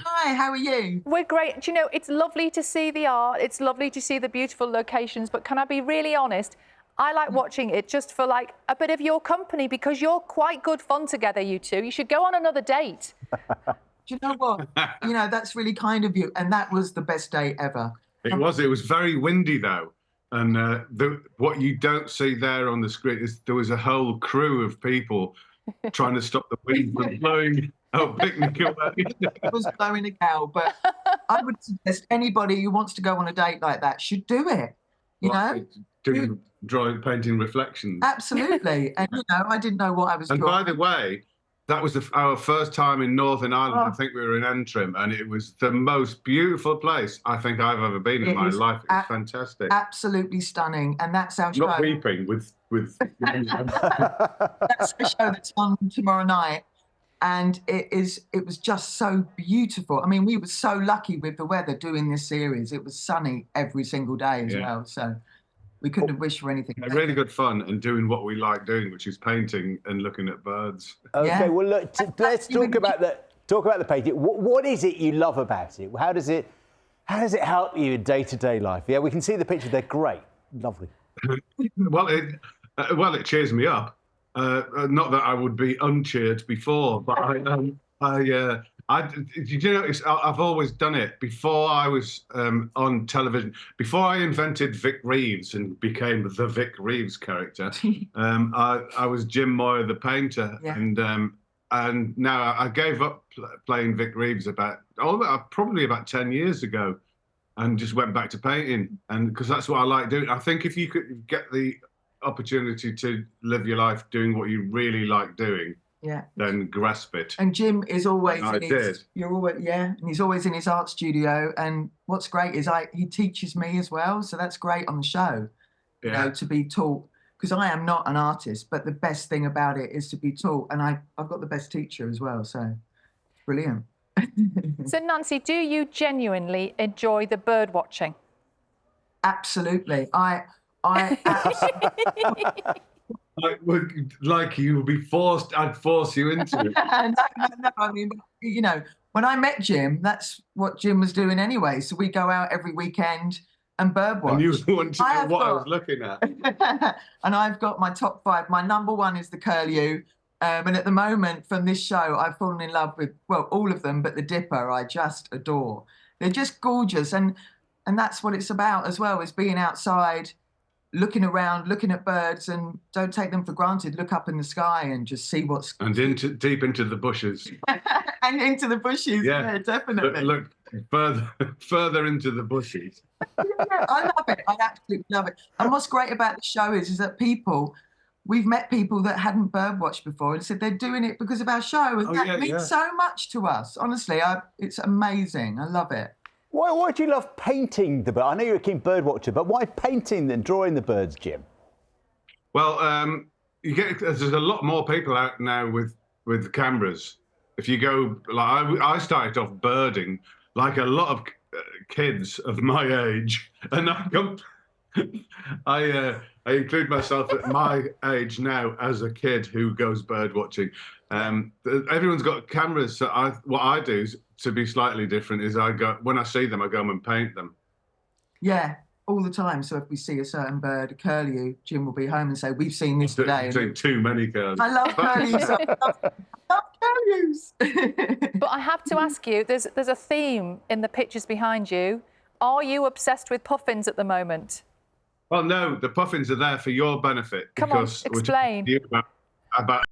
Hi, how are you? We're great. Do you know, it's lovely to see the art. It's lovely to see the beautiful locations. But can I be really honest? I like watching it just for like a bit of your company because you're quite good fun together, you two. You should go on another date. Do you know what? That's really kind of you. And that was the best day ever. It was very windy though. And what you don't see there on the screen is there was a whole crew of people trying to stop the wind from blowing our picnic away. It was blowing a gale, but I would suggest anybody who wants to go on a date like that should do it. Doing drawing, painting reflections. Absolutely. And I didn't know what I was doing. doing. And by the way, that was our first time in Northern Ireland. I think we were in Antrim, and it was the most beautiful place I think I've ever been in my life. It was fantastic. Absolutely stunning. And that's our show. Not weeping with That's the show that's on tomorrow night. And it was just so beautiful. I mean, we were so lucky with the weather doing this series. It was sunny every single day as well. So we couldn't have wished for anything. Really good fun and doing what we like doing, which is painting and looking at birds. Okay, well, look, let's talk about the painting. What is it you love about it? How does it help you in day-to-day life? Yeah, we can see the pictures. They're great, lovely. Well, it cheers me up. Not that I would be uncheered before, but did you notice I've always done it before I was on television. Before I invented Vic Reeves and became the Vic Reeves character, I was Jim Moir the painter, and now I gave up playing Vic Reeves probably about 10 years ago, and just went back to painting, and because that's what I like doing. I think if you could get the opportunity to live your life doing what you really like doing, then grasp it. And Jim is always and he's always in his art studio. And what's great is he teaches me as well, so that's great on the show. To be taught, because I am not an artist, but the best thing about it is to be taught, and I've got the best teacher as well, so brilliant. So Nancy, do you genuinely enjoy the bird watching? Absolutely. I would like you would be forced. I'd force you into it. No, I mean, when I met Jim, that's what Jim was doing anyway. So we go out every weekend and bird watch. And you want to know what I was looking at. And I've got my top 5. My number 1 is the curlew. And at the moment, from this show, I've fallen in love with, well, all of them, but the dipper I just adore. They're just gorgeous. And that's what it's about as well, is being outside, looking around, looking at birds, and don't take them for granted. Look up in the sky and just see what's... And deep into the bushes. And into the bushes, yeah definitely. Look further into the bushes. I love it. I absolutely love it. And what's great about the show is that we've met people that hadn't bird watched before and said they're doing it because of our show. And that means so much to us. Honestly, it's amazing. I love it. Why do you love painting the bird? I know you're a keen bird watcher, but why painting and drawing the birds, Jim? Well, there's a lot more people out now with cameras. If you go, like I started off birding like a lot of kids of my age, and I include myself at my age now as a kid who goes bird watching. Everyone's got cameras, so what I do to be slightly different is when I see them, I go and paint them. Yeah, all the time. So if we see a certain bird, a curlew, Jim will be home and say, "We've seen this today." I've seen too many curlews. I love curlews. I love curlews. But I have to ask you, there's a theme in the pictures behind you. Are you obsessed with puffins at the moment? Well, no, the puffins are there for your benefit. Come on, explain. About